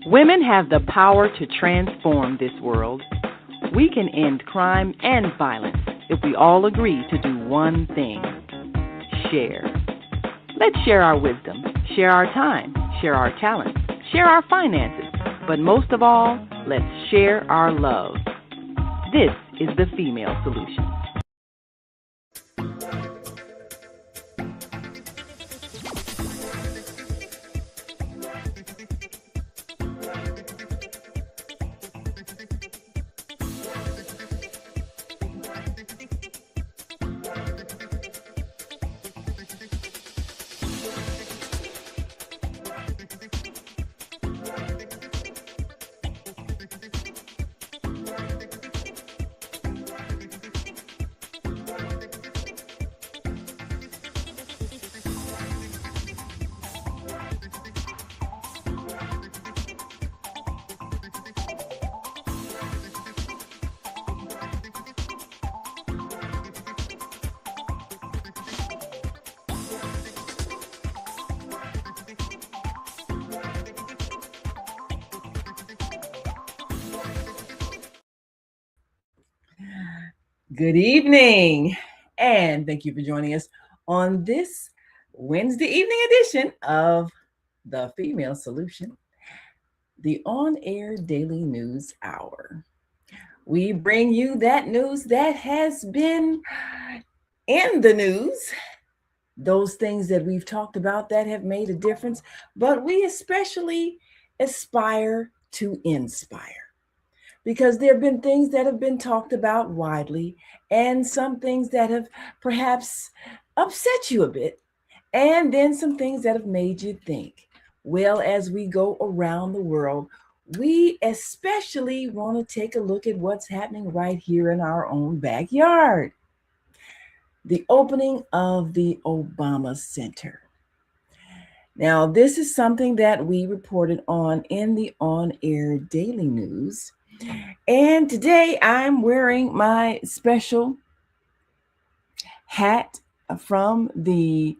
Women have the power to transform this world. We can end crime and violence if we all agree to do one thing: share. Let's share our wisdom, share our time, share our talents, share our finances, but most of all, let's share our love. This is the Female Solution. Good evening, and thank you for joining us on this Wednesday evening edition of The Female Solution, the on-air daily news hour. We bring you that news that has been in the news, those things that we've talked about that have made a difference, but we especially aspire to inspire, because there have been things that have been talked about widely and some things that have perhaps upset you a bit, and then some things that have made you think. Well, as we go around the world, we especially want to take a look at what's happening right here in our own backyard. The opening of the Obama Center. Now, this is something that we reported on in the on-air daily news. And today I'm wearing my special hat from the,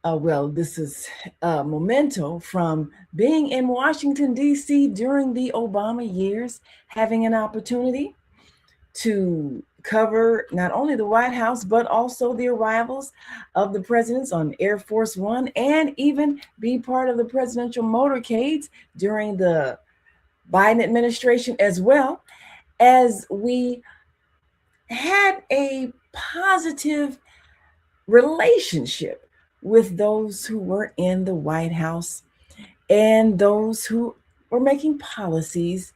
this is a memento from being in Washington, D.C. during the Obama years, having an opportunity to cover not only the White House, but also the arrivals of the presidents on Air Force One, and even be part of the presidential motorcades during the Biden administration, as well as we had a positive relationship with those who were in the White House and those who were making policies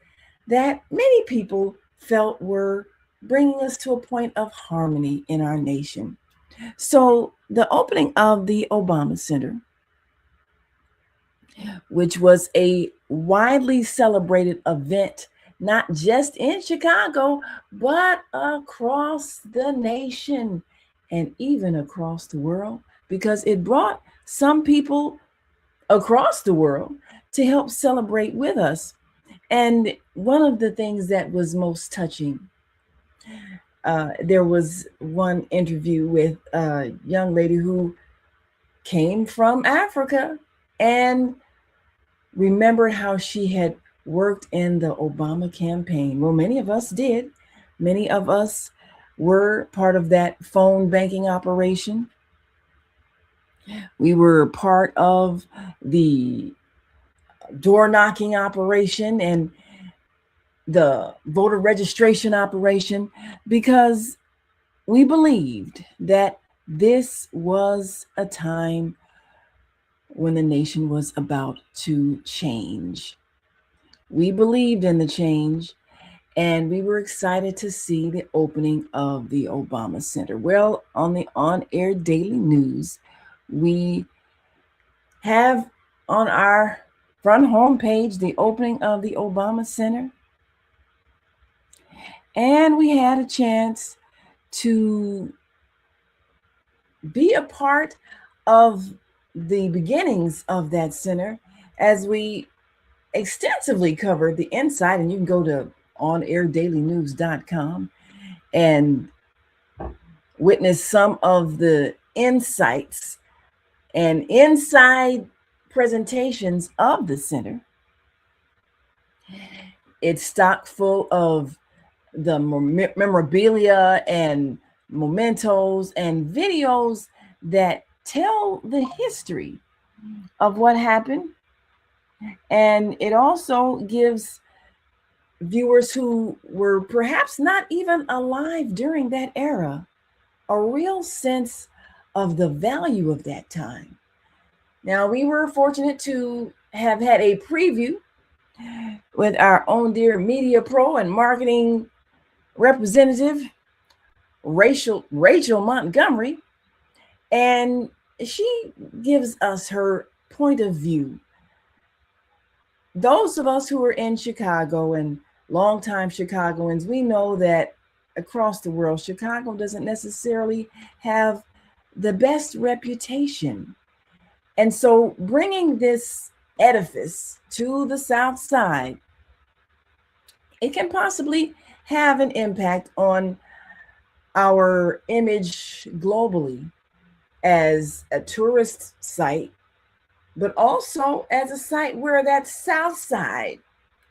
that many people felt were bringing us to a point of harmony in our nation. So the opening of the Obama Center, which was a widely celebrated event, not just in Chicago, but across the nation and even across the world, because it brought some people across the world to help celebrate with us. And one of the things that was most touching, there was one interview with a young lady who came from Africa and remembered how she had worked in the Obama campaign. Well, many of us did. Many of us were part of that phone banking operation. We were part of the door knocking operation and the voter registration operation, because we believed that this was a time when the nation was about to change. We believed in the change, and we were excited to see the opening of the Obama Center. Well, on the on-air daily news, we have on our front homepage the opening of the Obama Center. And we had a chance to be a part of the beginnings of that center as we extensively covered the inside. And you can go to onairdailynews.com and witness some of the insights and inside presentations of the center. It's stocked full of the memorabilia and mementos and videos that tell the history of what happened. And it also gives viewers who were perhaps not even alive during that era a real sense of the value of that time. Now, we were fortunate to have had a preview with our own dear media pro and marketing representative, Rachel Montgomery, and she gives us her point of view. Those of us who are in Chicago and longtime Chicagoans, we know that across the world, Chicago doesn't necessarily have the best reputation. And so bringing this edifice to the South Side, it can possibly have an impact on our image globally as a tourist site, but also as a site where that South Side,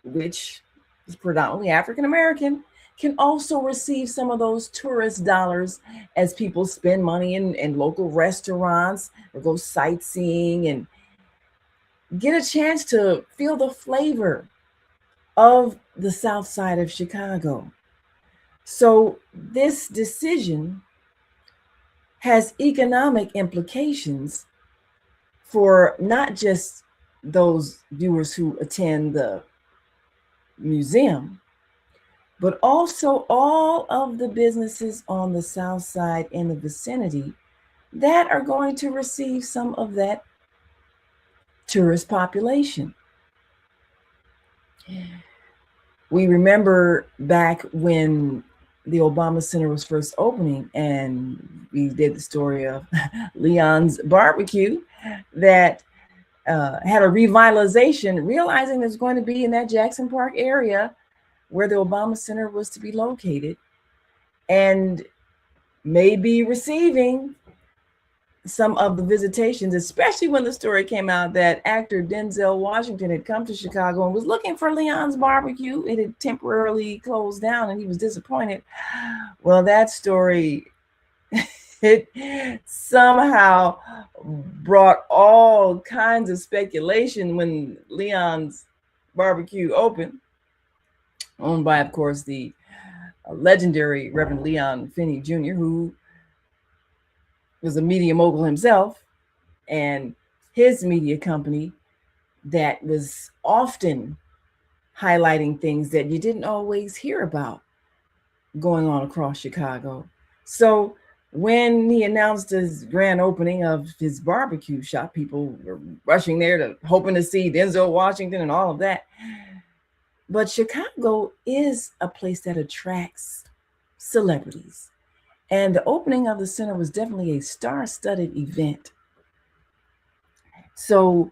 which is predominantly African American, can also receive some of those tourist dollars as people spend money in local restaurants or go sightseeing and get a chance to feel the flavor of the South Side of Chicago. So this decision has economic implications for not just those viewers who attend the museum, but also all of the businesses on the South Side in the vicinity that are going to receive some of that tourist population. We remember back when the Obama Center was first opening, and we did the story of Leon's Barbecue that had a revitalization, realizing there's going to be in that Jackson Park area where the Obama Center was to be located, and maybe receiving some of the visitations, especially when the story came out that actor Denzel Washington had come to Chicago and was looking for Leon's Barbecue. It had temporarily closed down and he was disappointed. Well, that story, it somehow brought all kinds of speculation when Leon's Barbecue opened, owned by, of course, the legendary Reverend Leon Finney Jr., who was a media mogul himself, and his media company that was often highlighting things that you didn't always hear about going on across Chicago. So when he announced his grand opening of his barbecue shop, people were rushing there hoping to see Denzel Washington and all of that. But Chicago is a place that attracts celebrities. And the opening of the center was definitely a star-studded event. So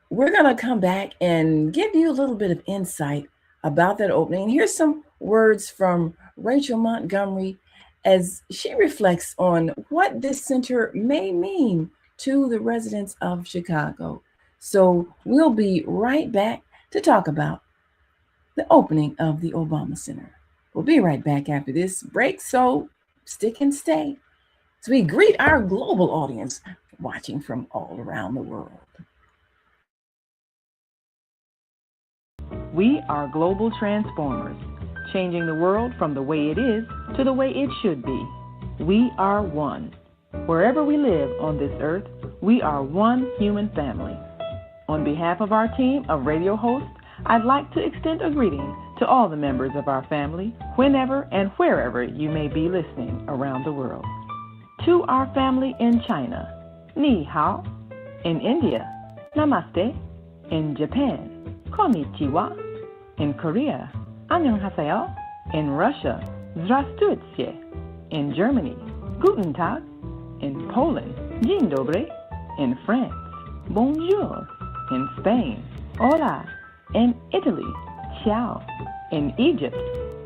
we're going to come back and give you a little bit of insight about that opening. And here's some words from Rachel Montgomery as she reflects on what this center may mean to the residents of Chicago. So we'll be right back to talk about the opening of the Obama Center. We'll be right back after this break, so stick and stay as we greet our global audience watching from all around the world. We are global transformers, changing the world from the way it is to the way it should be. We are one. Wherever we live on this earth, we are one human family. On behalf of our team of radio hosts, I'd like to extend a greeting to all the members of our family, whenever and wherever you may be listening around the world. To our family in China, Ni Hao. In India, Namaste. In Japan, Konnichiwa. In Korea, Annyeonghaseyo. In Russia, Здравствуйте. In Germany, Guten Tag. In Poland, Dzień dobry. In France, Bonjour. In Spain, Hola. In Italy, Ciao. In Egypt,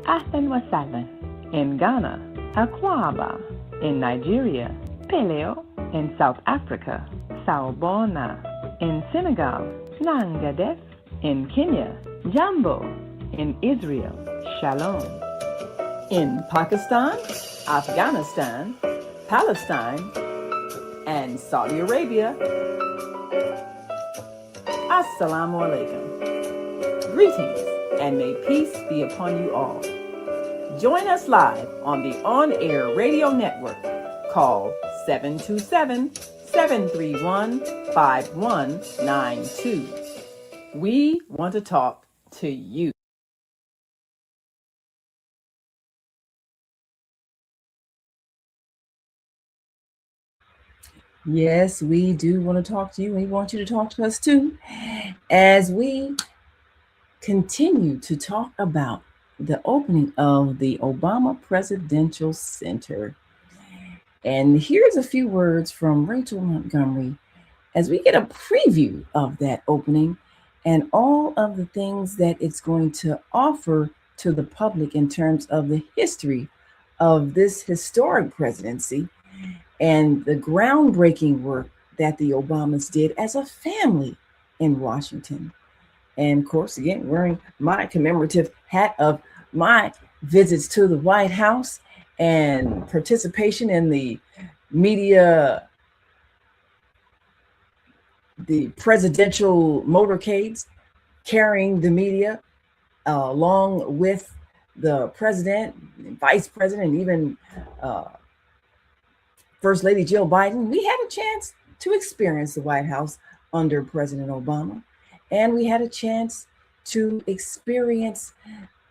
Ahlan wa sahlan. In Ghana, Akwaba. In Nigeria, Peleo. In South Africa, Sawubona. In Senegal, Nangadef. In Kenya, Jambo. In Israel, Shalom. In Pakistan, Afghanistan, Palestine, and Saudi Arabia, Assalamu alaikum. Greetings, and may peace be upon you all. Join us live on the on-air radio network called 727-731-5192. We want to talk to you. Yes, we do want to talk to you. We want you to talk to us too as we continue to talk about the opening of the Obama Presidential Center. And here's a few words from Rachel Montgomery as we get a preview of that opening and all of the things that it's going to offer to the public in terms of the history of this historic presidency and the groundbreaking work that the Obamas did as a family in Washington. And of course, again, wearing my commemorative hat of my visits to the White House and participation in the media, the presidential motorcades, carrying the media along with the president, vice president, and even First Lady Jill Biden. We had a chance to experience the White House under President Obama, and we had a chance to experience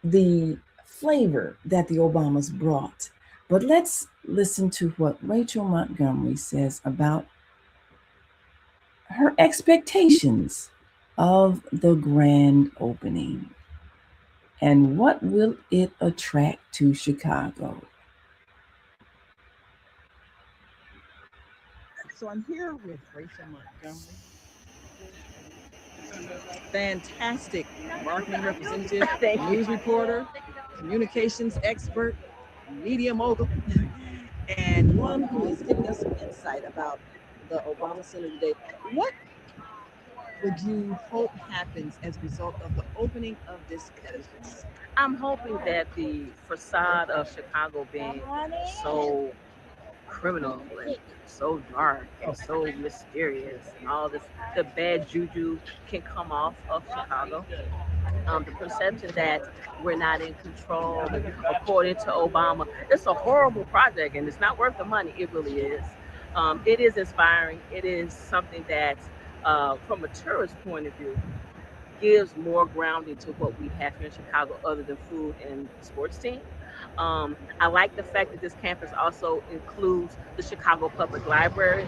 the flavor that the Obamas brought. But let's listen to what Rachel Montgomery says about her expectations of the grand opening and what will it attract to Chicago. So I'm here with Rachel Montgomery, fantastic marketing representative, news reporter, communications expert, media mogul, and one who is giving us some insight about the Obama Center today. What would you hope happens as a result of the opening of this edifice? I'm hoping that the facade of Chicago being so criminal and so dark and so mysterious and all this, the bad juju can come off of Chicago. The perception that we're not in control, and according to Obama, it's a horrible project and it's not worth the money. It really is. It is inspiring. It is something that, from a tourist point of view, gives more grounding to what we have here in Chicago other than food and sports team. I like the fact that this campus also includes the Chicago Public Library.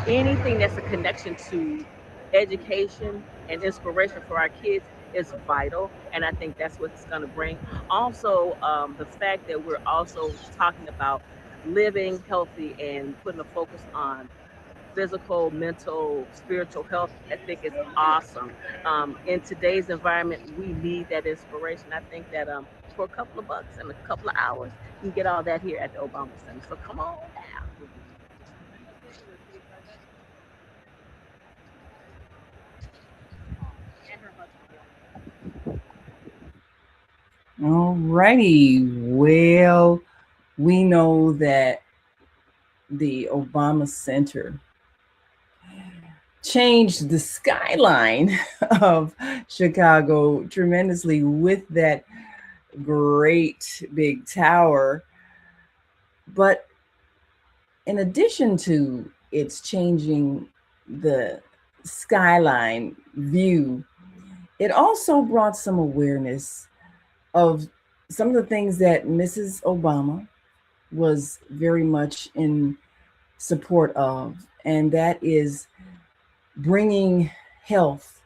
Anything that's a connection to education and inspiration for our kids is vital, and I think that's what it's going to bring. Also, the fact that we're also talking about living healthy and putting a focus on physical, mental, spiritual health, I think is awesome. In today's environment, we need that inspiration. I think that for a couple of bucks and a couple of hours, you can get all that here at the Obama Center. So come on down. All righty. Well, we know that the Obama Center changed the skyline of Chicago tremendously with that great big tower. But in addition to its changing the skyline view, it also brought some awareness of some of the things that Mrs. Obama was very much in support of, and that is bringing health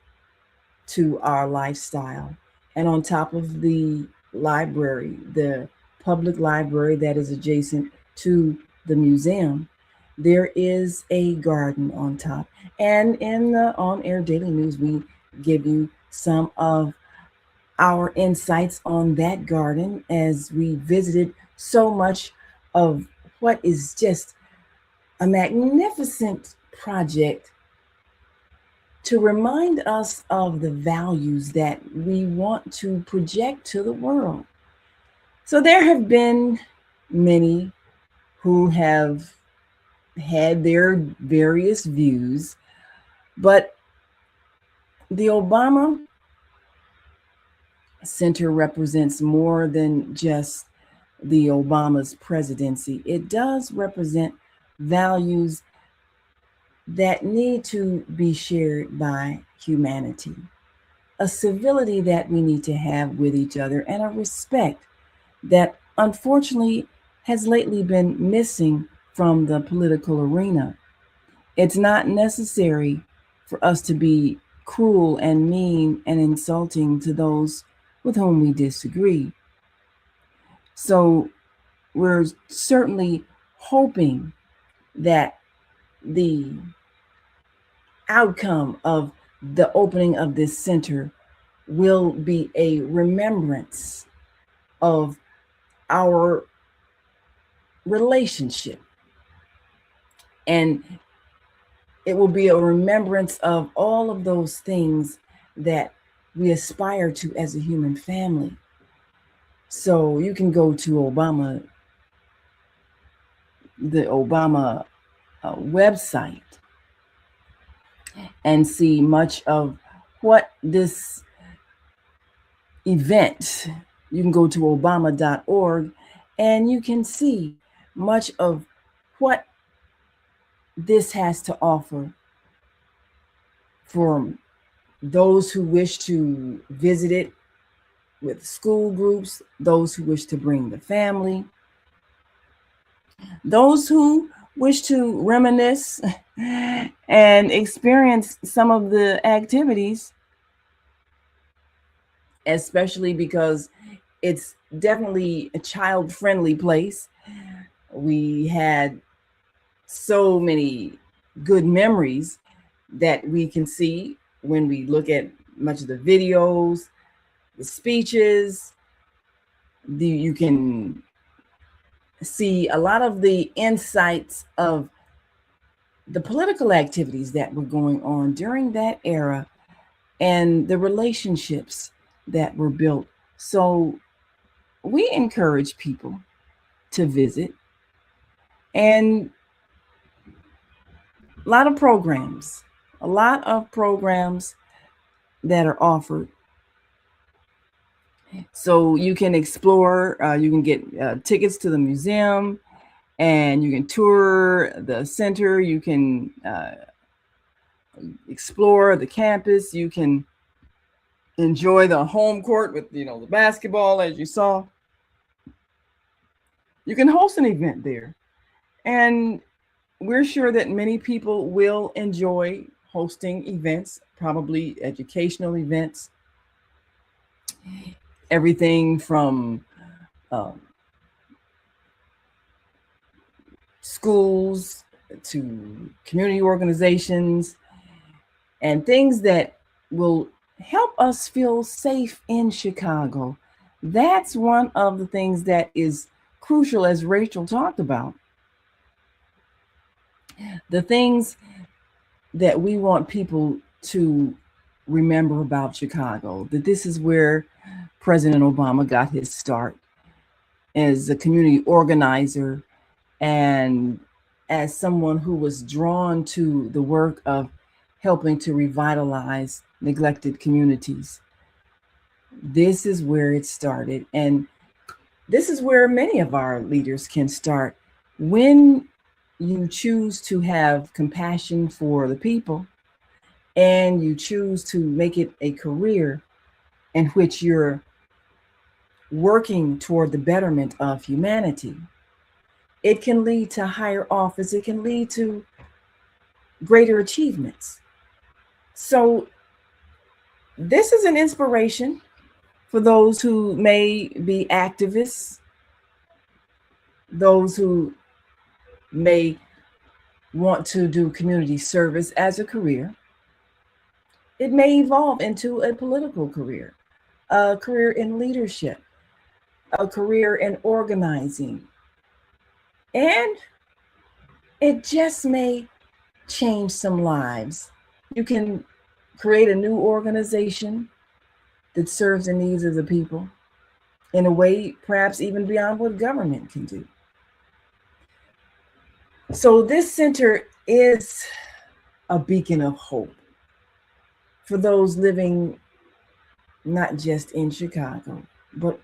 to our lifestyle. And on top of the library, the public library that is adjacent to the museum, there is a garden on top. And in the on-air daily news, we give you some of our insights on that garden as we visited so much of what is just a magnificent project to remind us of the values that we want to project to the world. So there have been many who have had their various views, but the Obama Center represents more than just the Obama's presidency. It does represent values that need to be shared by humanity, a civility that we need to have with each other, and a respect that unfortunately has lately been missing from the political arena. It's not necessary for us to be cruel and mean and insulting to those with whom we disagree. So we're certainly hoping that the outcome of the opening of this center will be a remembrance of our relationship, and it will be a remembrance of all of those things that we aspire to as a human family. So you can go to the Obama website, and see much of what this event. You can go to obama.org and you can see much of what this has to offer for those who wish to visit it with school groups, those who wish to bring the family, those who wish to reminisce and experience some of the activities, especially because it's definitely a child-friendly place. We had so many good memories that we can see when we look at much of the videos, the speeches. You can see a lot of the insights of the political activities that were going on during that era and the relationships that were built. So we encourage people to visit, and a lot of programs that are offered. So you can explore, you can get tickets to the museum, and you can tour the center. You can explore the campus. You can enjoy the home court with, the basketball, as you saw. You can host an event there. And we're sure that many people will enjoy hosting events, probably educational events, everything from schools to community organizations, and things that will help us feel safe in Chicago. That's one of the things that is crucial, as Rachel talked about. The things that we want people to remember about Chicago, that this is where President Obama got his start as a community organizer and as someone who was drawn to the work of helping to revitalize neglected communities. This is where it started, and this is where many of our leaders can start. When you choose to have compassion for the people and you choose to make it a career in which you're working toward the betterment of humanity, it can lead to higher office. It can lead to greater achievements. So this is an inspiration for those who may be activists, those who may want to do community service as a career. It may evolve into a political career, a career in leadership, a career in organizing, and it just may change some lives. You can create a new organization that serves the needs of the people in a way perhaps even beyond what government can do. So, this center is a beacon of hope for those living not just in Chicago, but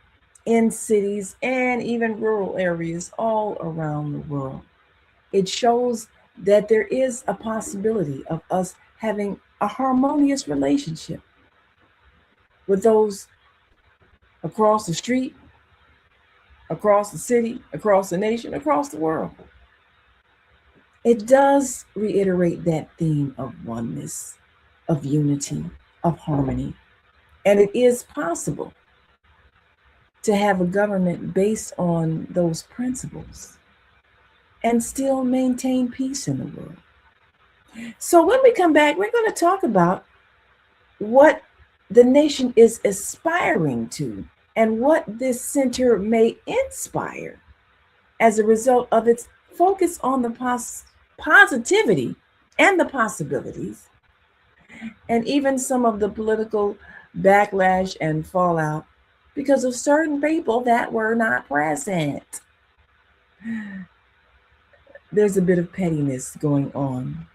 in cities and even rural areas all around the world. It shows that there is a possibility of us having a harmonious relationship with those across the street, across the city, across the nation, across the world. It does reiterate that theme of oneness, of unity, of harmony. And it is possible to have a government based on those principles and still maintain peace in the world. So when we come back, we're going to talk about what the nation is aspiring to and what this center may inspire as a result of its focus on the positivity and the possibilities, and even some of the political backlash and fallout because of certain people that were not present. There's a bit of pettiness going on.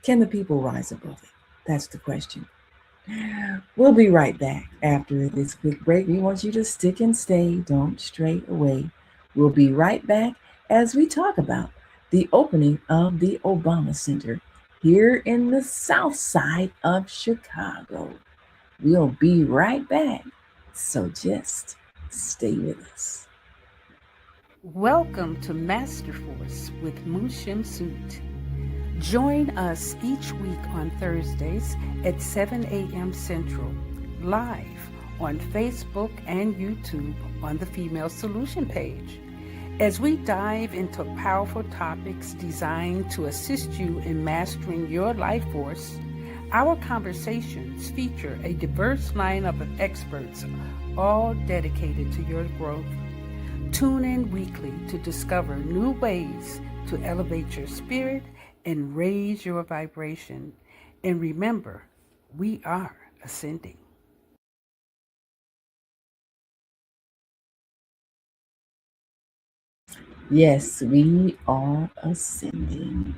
Can the people rise above it? That's the question. We'll be right back after this quick break. We want you to stick and stay. Don't stray away. We'll be right back as we talk about the opening of the Obama Center here in the south side of Chicago. We'll be right back. So just stay with us. Welcome to Master Force with Mushim Suit. Join us each week on Thursdays at 7 a.m. Central, live on Facebook and YouTube on the Female Solution page, as we dive into powerful topics designed to assist you in mastering your life force. Our conversations feature a diverse lineup of experts, all dedicated to your growth. Tune in weekly to discover new ways to elevate your spirit and raise your vibration. And remember, we are ascending. Yes, we are ascending.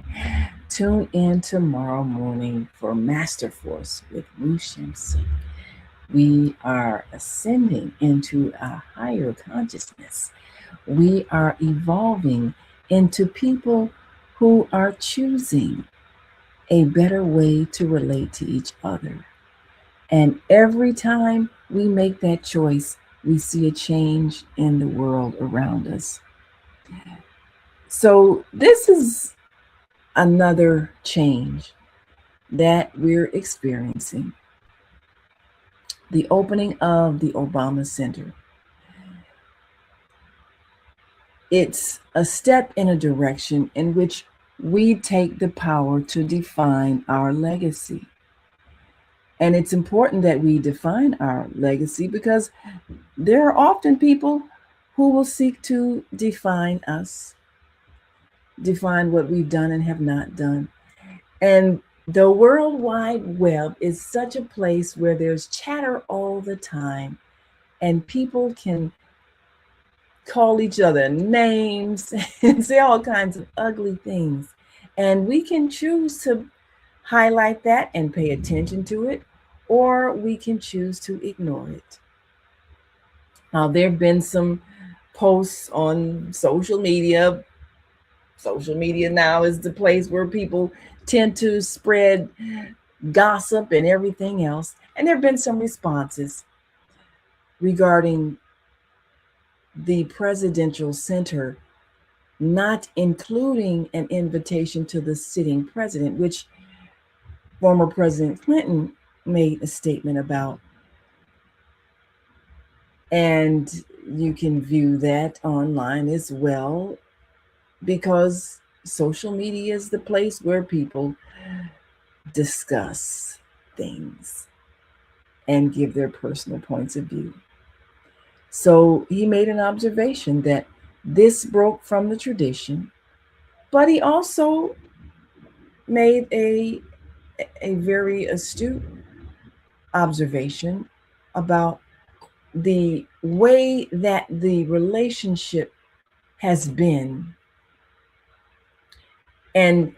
Tune in tomorrow morning for Master Force with Mushim Singh. We are ascending into a higher consciousness. We are evolving into people who are choosing a better way to relate to each other. And every time we make that choice, we see a change in the world around us. So, this is another change that we're experiencing, the opening of the Obama Center. It's a step in a direction in which we take the power to define our legacy. And it's important that we define our legacy because there are often people who will seek to define us, define what we've done and have not done. And the World Wide Web is such a place where there's chatter all the time, and people can call each other names and say all kinds of ugly things. And we can choose to highlight that and pay attention to it, or we can choose to ignore it. Now, there have been some posts on social media. Social media now is the place where people tend to spread gossip and everything else. And there have been some responses regarding the presidential center not including an invitation to the sitting president, which former President Clinton made a statement about. And you can view that online as well, because social media is the place where people discuss things and give their personal points of view. So he made an observation that this broke from the tradition, but he also made a very astute observation about the way that the relationship has been and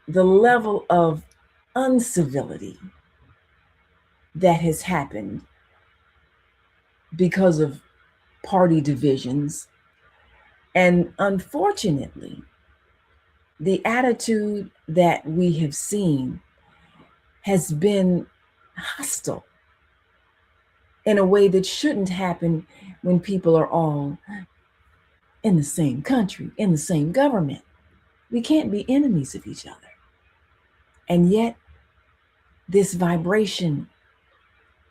the level of uncivility that has happened because of party divisions. And unfortunately, the attitude that we have seen has been hostile in a way that shouldn't happen when people are all in the same country, in the same government. We can't be enemies of each other. And yet, this vibration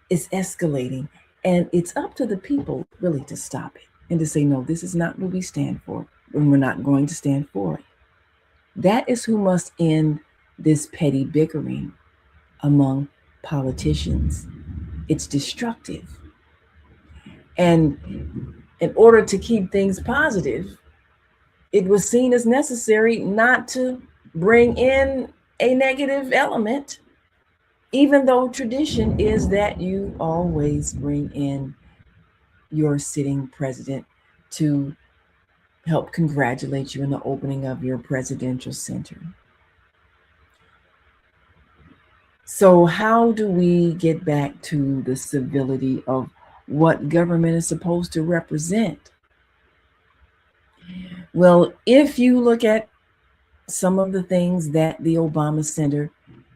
is escalating, and it's up to the people really to stop it and to say, no, this is not what we stand for, and we're not going to stand for it. That is who must end this petty bickering among politicians. It's destructive. And in order to keep things positive, it was seen as necessary not to bring in a negative element, even though tradition is that you always bring in your sitting president to help congratulate you in the opening of your presidential center. So how do we get back to the civility of what government is supposed to represent? Well, if you look at some of the things that the Obama Center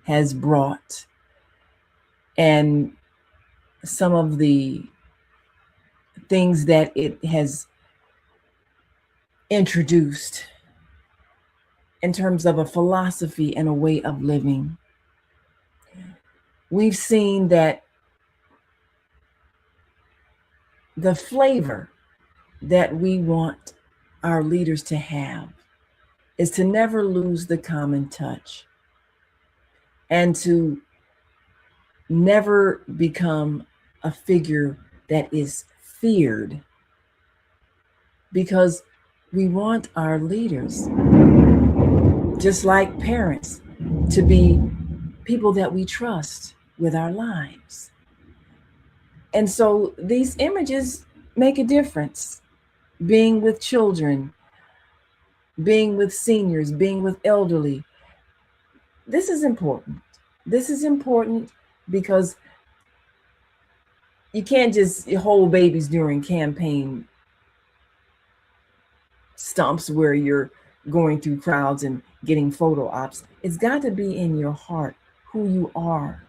has brought and some of the things that it has introduced in terms of a philosophy and a way of living, we've seen that the flavor that we want our leaders to have is to never lose the common touch and to never become a figure that is feared, because we want our leaders, just like parents, to be people that we trust with our lives. And so these images make a difference. Being with children, being with seniors, being with elderly. This is important. This is important because you can't just hold babies during campaign stumps where you're going through crowds and getting photo ops. It's got to be in your heart who you are.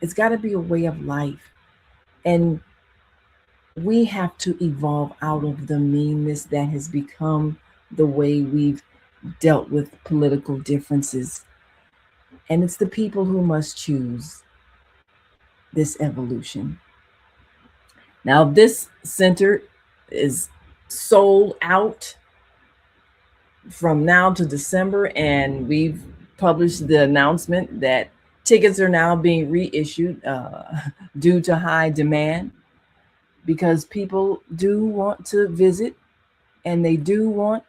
It's got to be a way of life. And we have to evolve out of the meanness that has become the way we've dealt with political differences. And it's the people who must choose this evolution. Now, this center is sold out from now to December, and we've published the announcement that tickets are now being reissued due to high demand, because people do want to visit and they do want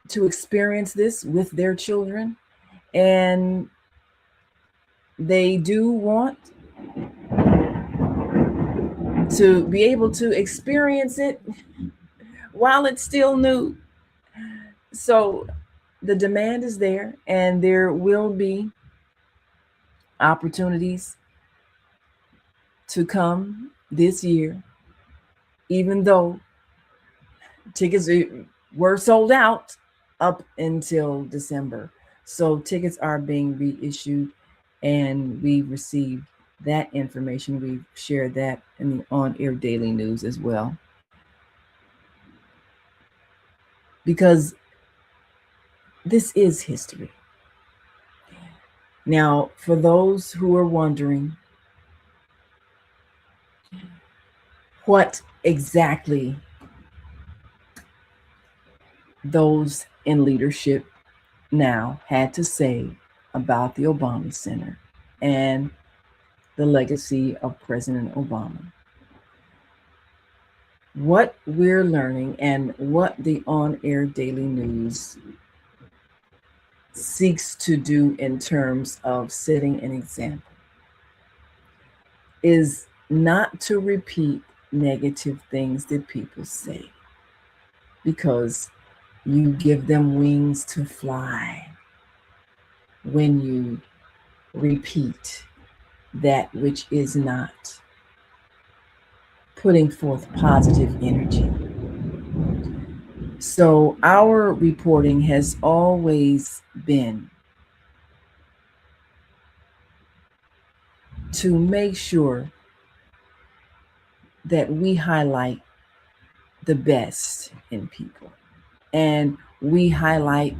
to experience this with their children, and they do want to be able to experience it while it's still new. So the demand is there, and there will be opportunities to come this year, even though tickets were sold out up until December. So tickets are being reissued, and we received that information. We've shared that in the on-air daily news as well. Because this is history. Now, for those who are wondering what exactly those in leadership now had to say about the Obama Center and the legacy of President Obama, what we're learning and what the on-air daily news seeks to do in terms of setting an example is not to repeat negative things that people say, because you give them wings to fly when you repeat that which is not putting forth positive energy. So our reporting has always been to make sure that we highlight the best in people, and we highlight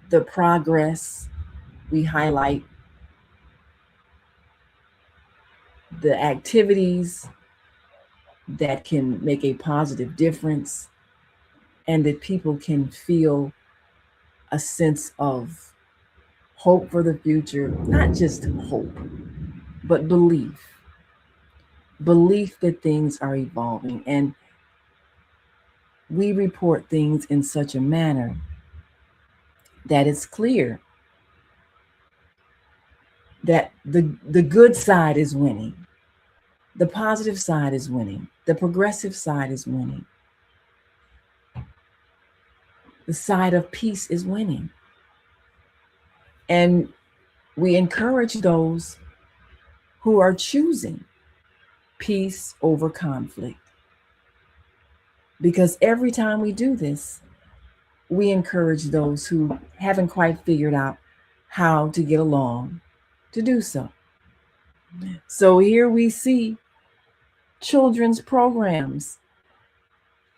the progress, we highlight the activities that can make a positive difference, and that people can feel a sense of hope for the future. Not just hope, but belief that things are evolving. And we report things in such a manner that it's clear that the good side is winning, the positive side is winning, the progressive side is winning, the side of peace is winning. And we encourage those who are choosing peace over conflict, because every time we do this, we encourage those who haven't quite figured out how to get along to do so. So here we see children's programs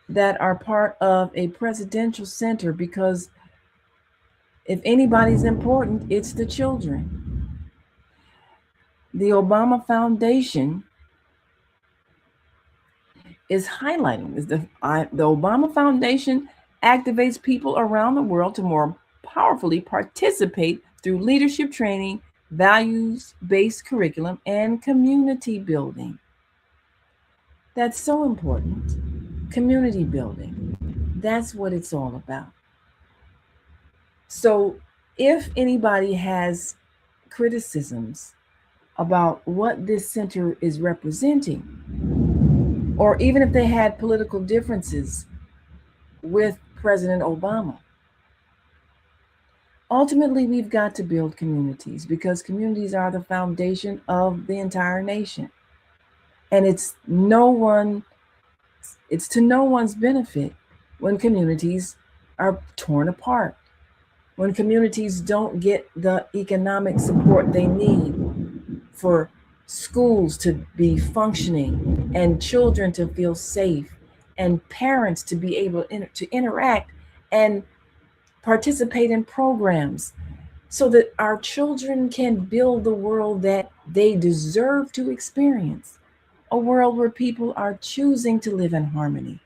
that are part of a presidential center, because if anybody's important, it's the children. The Obama Foundation is highlighting this. The Obama Foundation activates people around the world to more powerfully participate through leadership training, values-based curriculum, and community building. That's so important. Community building. That's what it's all about. So if anybody has criticisms about what this center is representing, or even if they had political differences with President Obama, ultimately we've got to build communities, because communities are the foundation of the entire nation. And it's to no one's benefit when communities are torn apart, when communities don't get the economic support they need for schools to be functioning, and children to feel safe, and parents to be able to interact and participate in programs, so that our children can build the world that they deserve to experience, a world where people are choosing to live in harmony.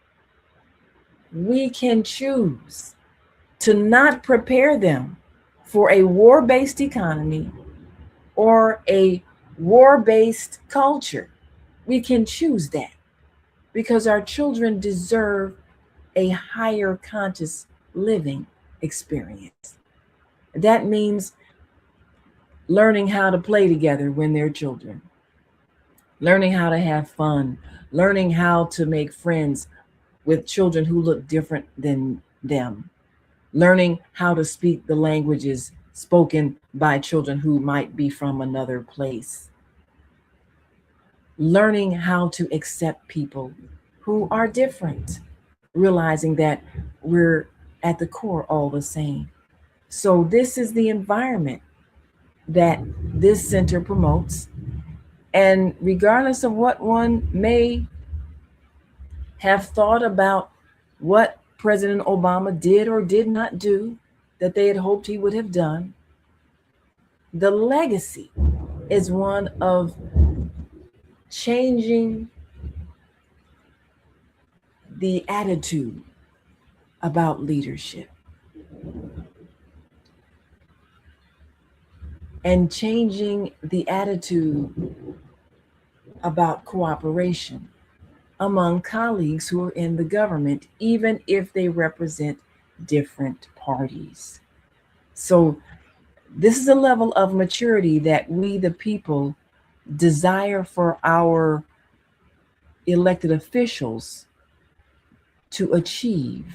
We can choose to not prepare them for a war-based economy or a war-based culture. We can choose that, because our children deserve a higher conscious living experience. That means learning how to play together when they're children, learning how to have fun, learning how to make friends with children who look different than them, learning how to speak the languages spoken by children who might be from another place, learning how to accept people who are different, realizing that we're at the core all the same. So this is the environment that this center promotes. And regardless of what one may have thought about what President Obama did or did not do that they had hoped he would have done, the legacy is one of changing the attitude about leadership and changing the attitude about cooperation among colleagues who are in the government, even if they represent different parties. So this is a level of maturity that we, the people, desire for our elected officials to achieve.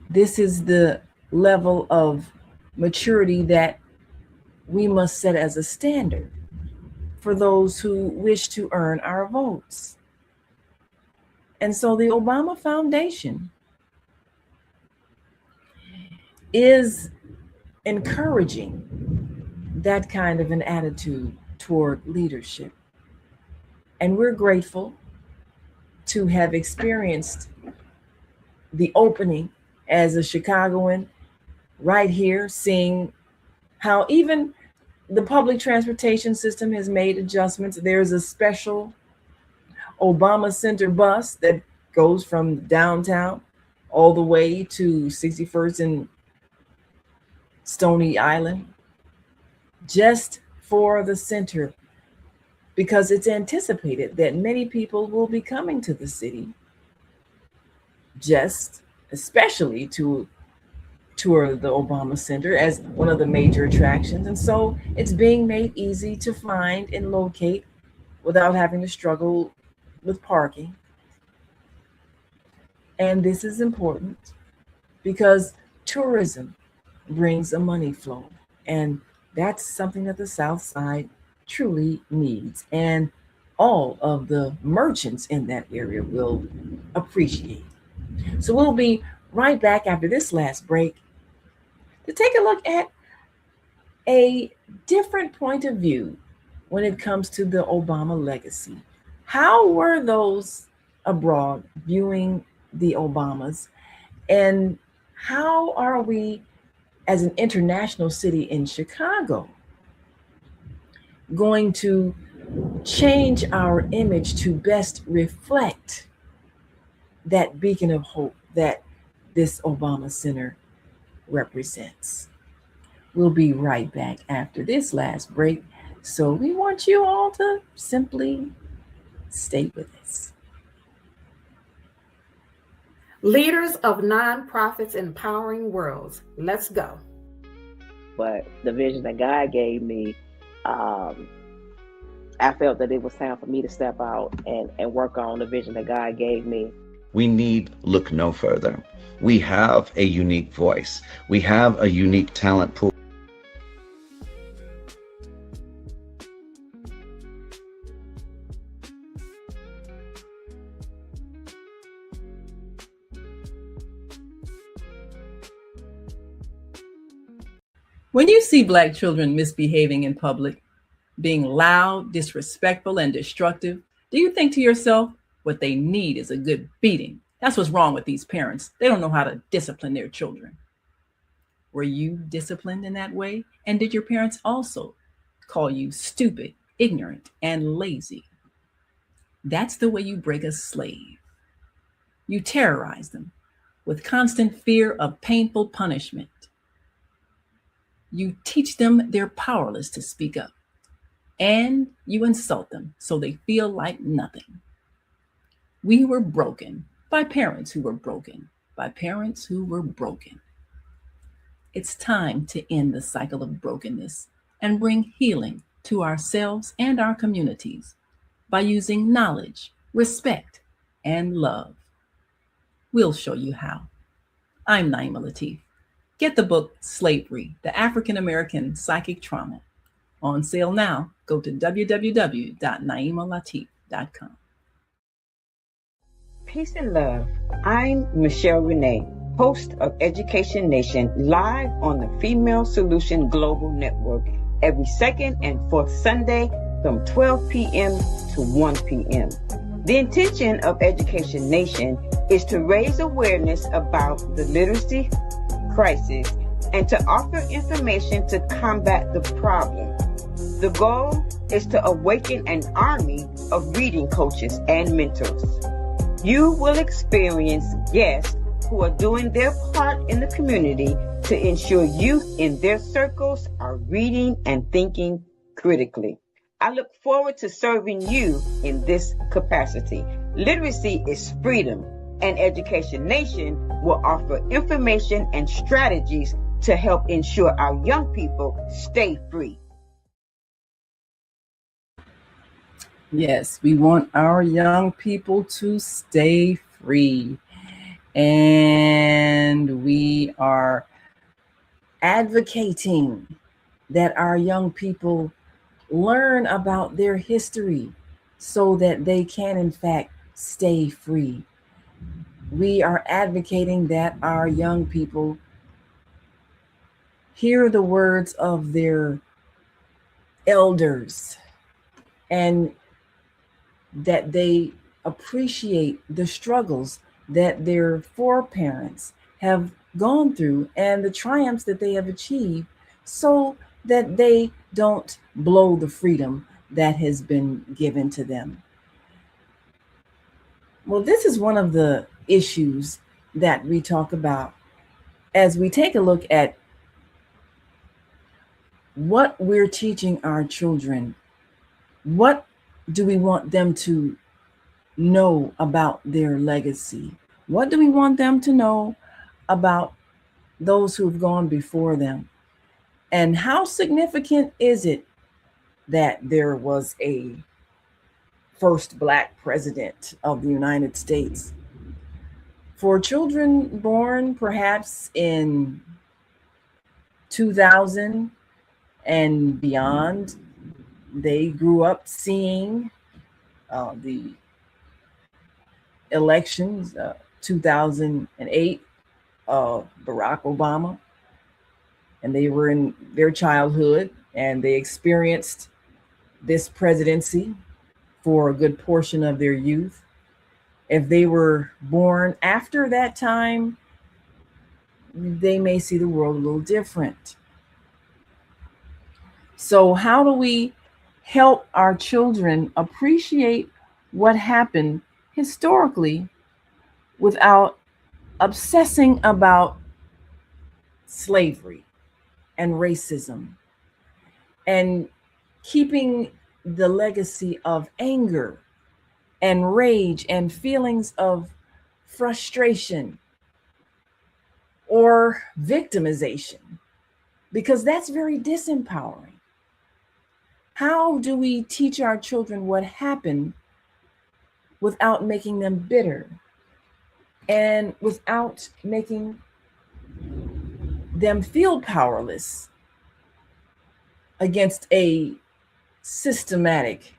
This is the level of maturity that we must set as a standard for those who wish to earn our votes. And so the Obama Foundation is encouraging that kind of an attitude toward leadership. And we're grateful to have experienced the opening as a Chicagoan right here, seeing how even the public transportation system has made adjustments. There's a special Obama Center bus that goes from downtown all the way to 61st and Stony Island, just for the center, because it's anticipated that many people will be coming to the city, just especially to tour the Obama Center as one of the major attractions. And so it's being made easy to find and locate without having to struggle with parking. And this is important because tourism brings a money flow. And that's something that the South Side truly needs. And all of the merchants in that area will appreciate. So we'll be right back after this last break to take a look at a different point of view when it comes to the Obama legacy. How were those abroad viewing the Obamas? And how are we, as an international city in Chicago, going to change our image to best reflect that beacon of hope that this Obama Center represents? We'll be right back after this last break. So we want you all to simply stay with us. Leaders of Nonprofits Empowering Worlds. Let's go. But the vision that God gave me, I felt that it was time for me to step out and work on the vision that God gave me. We need look no further. We have a unique voice. We have a unique talent pool. When you see Black children misbehaving in public, being loud, disrespectful, and destructive, do you think to yourself, what they need is a good beating? That's what's wrong with these parents. They don't know how to discipline their children. Were you disciplined in that way? And did your parents also call you stupid, ignorant, and lazy? That's the way you break a slave. You terrorize them with constant fear of painful punishment. You teach them they're powerless to speak up, and you insult them so they feel like nothing. We were broken by parents who were broken, by parents who were broken. It's time to end the cycle of brokenness and bring healing to ourselves and our communities by using knowledge, respect, and love. We'll show you how. I'm Naimah Latif. Get the book Slavery, the African American Psychic Trauma. On sale now. Go to www.naimalatif.com. Peace and love. I'm Michelle Renee, host of Education Nation, live on the Female Solution Global Network every second and fourth Sunday from 12 p.m. to 1 p.m. The intention of Education Nation is to raise awareness about the literacy crisis and to offer information to combat the problem. The goal is to awaken an army of reading coaches and mentors. You will experience guests who are doing their part in the community to ensure youth in their circles are reading and thinking critically. I look forward to serving you in this capacity. Literacy is freedom, and Education Nation will offer information and strategies to help ensure our young people stay free. Yes, we want our young people to stay free. And we are advocating that our young people learn about their history so that they can, in fact, stay free. We are advocating that our young people hear the words of their elders and that they appreciate the struggles that their foreparents have gone through and the triumphs that they have achieved so that they don't blow the freedom that has been given to them. Well, this is one of the issues that we talk about as we take a look at what we're teaching our children. What do we want them to know about their legacy? What do we want them to know about those who've gone before them? And how significant is it that there was a first Black president of the United States? For children born perhaps in 2000 and beyond, they grew up seeing the elections, 2008, Barack Obama, and they were in their childhood and they experienced this presidency for a good portion of their youth. If they were born after that time, they may see the world a little different. So, how do we help our children appreciate what happened historically without obsessing about slavery and racism and keeping the legacy of anger and rage and feelings of frustration or victimization? Because that's very disempowering. How do we teach our children what happened without making them bitter and without making them feel powerless against a systematic,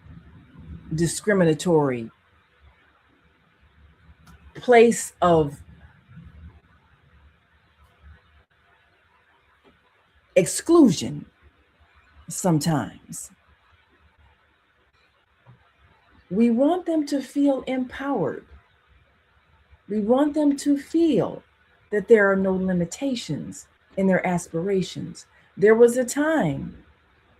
discriminatory place of exclusion sometimes? We want them to feel empowered. We want them to feel that there are no limitations in their aspirations. There was a time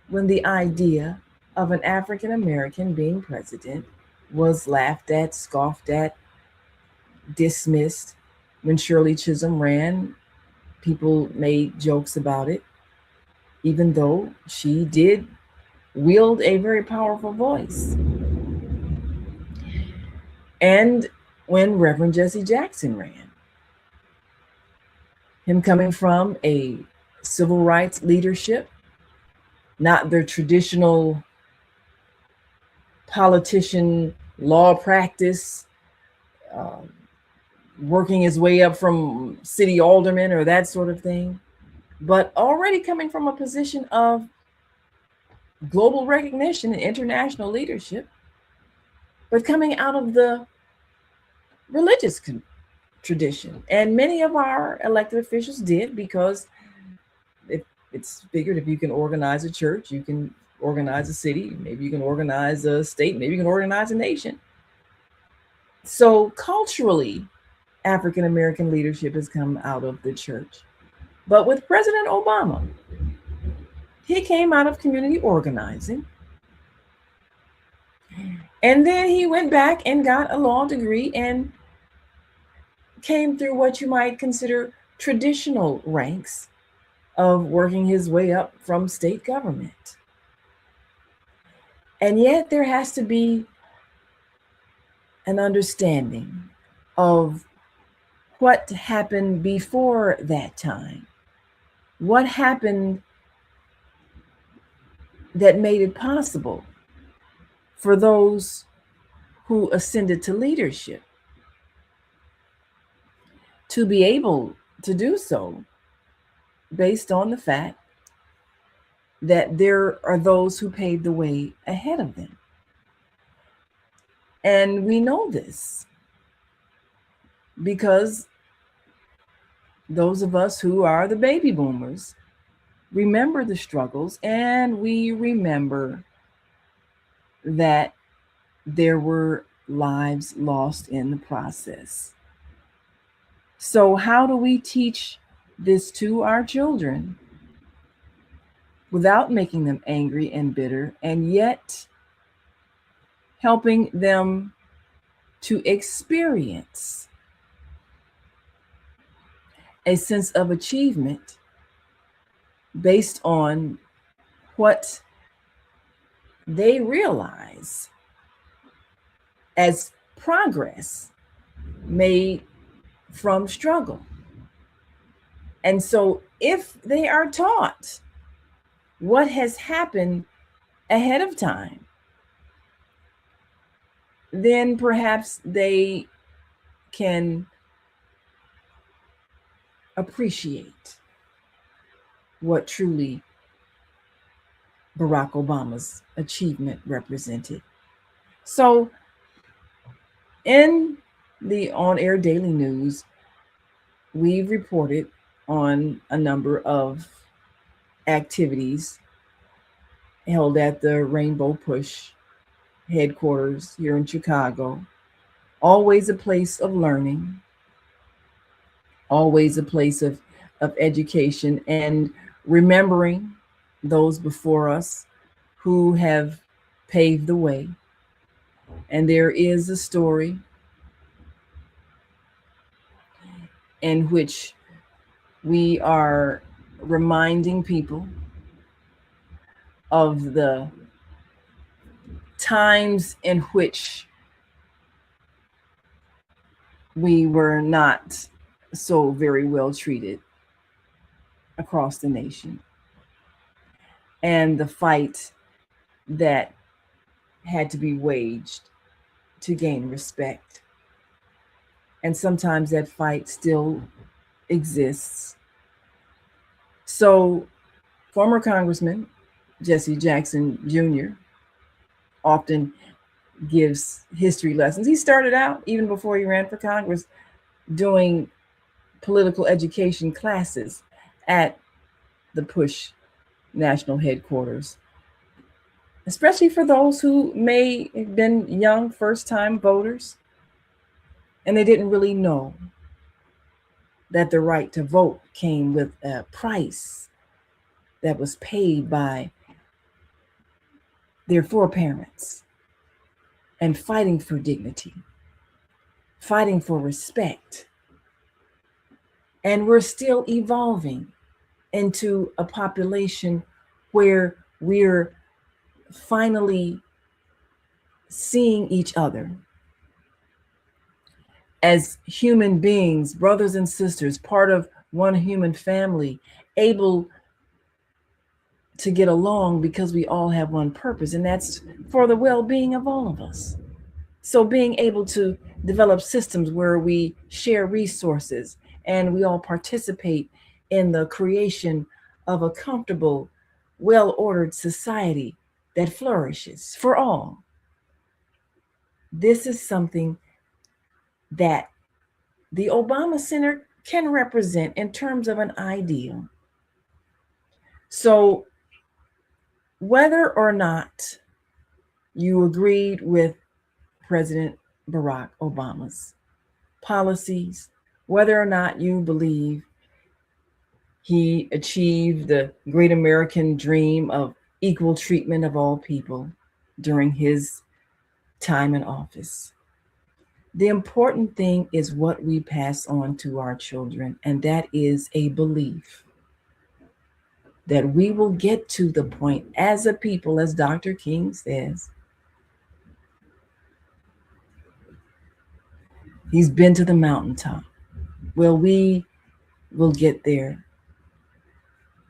when the idea of an African American being president was laughed at, scoffed at, dismissed. When Shirley Chisholm ran, people made jokes about it, even though she did wield a very powerful voice. And when Reverend Jesse Jackson ran, him coming from a civil rights leadership, not the traditional politician law practice, working his way up from city alderman or that sort of thing, but already coming from a position of global recognition and international leadership, but coming out of the religious tradition. And many of our elected officials did, because it's figured if you can organize a church, you can organize a city, maybe you can organize a state, maybe you can organize a nation. So culturally, African American leadership has come out of the church. But with President Obama, he came out of community organizing. And then he went back and got a law degree and came through what you might consider traditional ranks of working his way up from state government. And yet there has to be an understanding of what happened before that time. What happened that made it possible for those who ascended to leadership to be able to do so based on the fact that there are those who paved the way ahead of them. And we know this because those of us who are the baby boomers remember the struggles, and we remember that there were lives lost in the process. So, how do we teach this to our children without making them angry and bitter, and yet helping them to experience a sense of achievement based on what they realize as progress made from struggle? And so, if they are taught what has happened ahead of time, then perhaps they can appreciate what truly Barack Obama's achievement represented. So, in the on-air daily news, we've reported on a number of activities held at the Rainbow Push headquarters here in Chicago. Always a place of learning, always a place of education, and remembering those before us who have paved the way. And there is a story in which we are reminding people of the times in which we were not so very well treated across the nation, and the fight that had to be waged to gain respect. And sometimes that fight still exists. So, former Congressman Jesse Jackson Jr. often gives history lessons. He started out, even before he ran for Congress, doing political education classes at the Push national headquarters, especially for those who may have been young first-time voters and they didn't really know that the right to vote came with a price that was paid by their foreparents, and fighting for dignity, fighting for respect. And we're still evolving into a population where we're finally seeing each other as human beings, brothers and sisters, part of one human family, able to get along because we all have one purpose, and that's for the well-being of all of us. So being able to develop systems where we share resources and we all participate in the creation of a comfortable, well-ordered society that flourishes for all. This is something that the Obama Center can represent in terms of an ideal. So whether or not you agreed with President Barack Obama's policies, whether or not you believe he achieved the great American dream of equal treatment of all people during his time in office, the important thing is what we pass on to our children, and that is a belief that we will get to the point as a people, as Dr. King says. He's been to the mountaintop. Well, we will get there.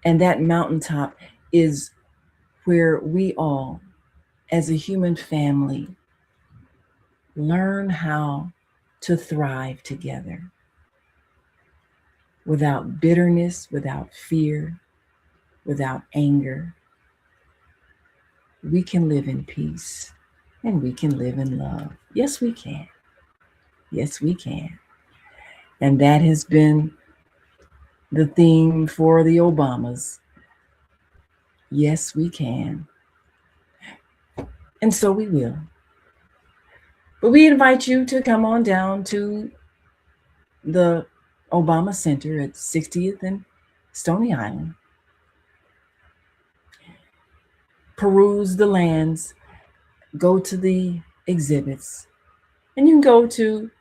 And that mountaintop is where we all as a human family, learn how to thrive together without bitterness, without fear, without anger. We can live in peace and we can live in love. Yes, we can. Yes, we can. And that has been the theme for the Obamas. Yes, we can. And so we will. But we invite you to come on down to the Obama Center at 60th and Stony Island. Peruse the lands, go to the exhibits, and you can go to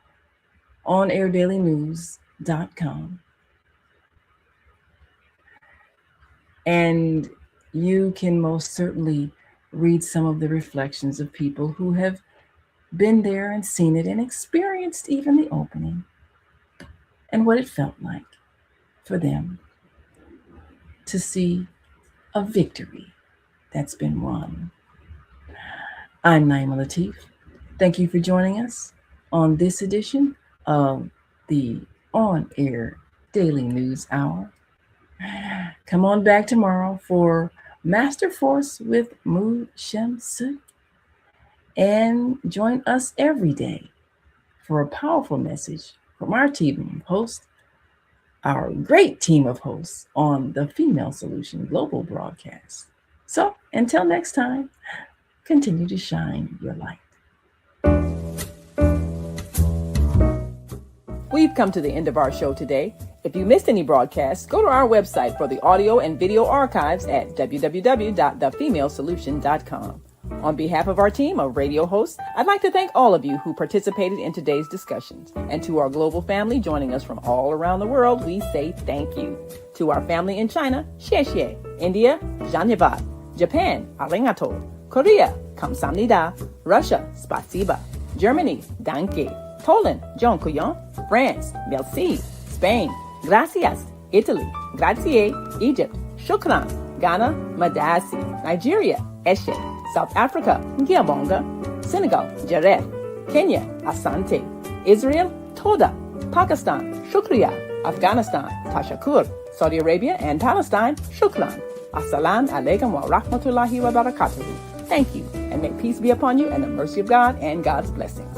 onairdailynews.com. And you can most certainly read some of the reflections of people who have been there and seen it and experienced even the opening and what it felt like for them to see a victory that's been won. I'm Naimah Latif. Thank you for joining us on this edition of the On Air Daily News Hour. Come on back tomorrow for Master Force with Mu Shem Sut, and join us every day for a powerful message from our team of hosts, our great team of hosts on the Female Solution Global broadcast. So until next time, continue to shine your light. We've come to the end of our show today. If you missed any broadcasts, go to our website for the audio and video archives at www.thefemalesolution.com. On behalf of our team of radio hosts, I'd like to thank all of you who participated in today's discussions. And to our global family joining us from all around the world, we say thank you. To our family in China, xie xie. India, zhanyavad. Japan, arigato. Korea, kamsamnida. Russia, spasiba. Germany, danke. Poland, dziękuję. France, merci. Spain, gracias. Italy, grazie. Egypt, shukran. Ghana, madasi. Nigeria, eshe. South Africa, ngiyabonga. Senegal, jareh. Kenya, asante. Israel, toda. Pakistan, shukriya. Afghanistan, tashakur. Saudi Arabia and Palestine, shukran. Assalamu alaikum wa rahmatullahi wa barakatuhu. Thank you, and may peace be upon you and the mercy of God and God's blessings.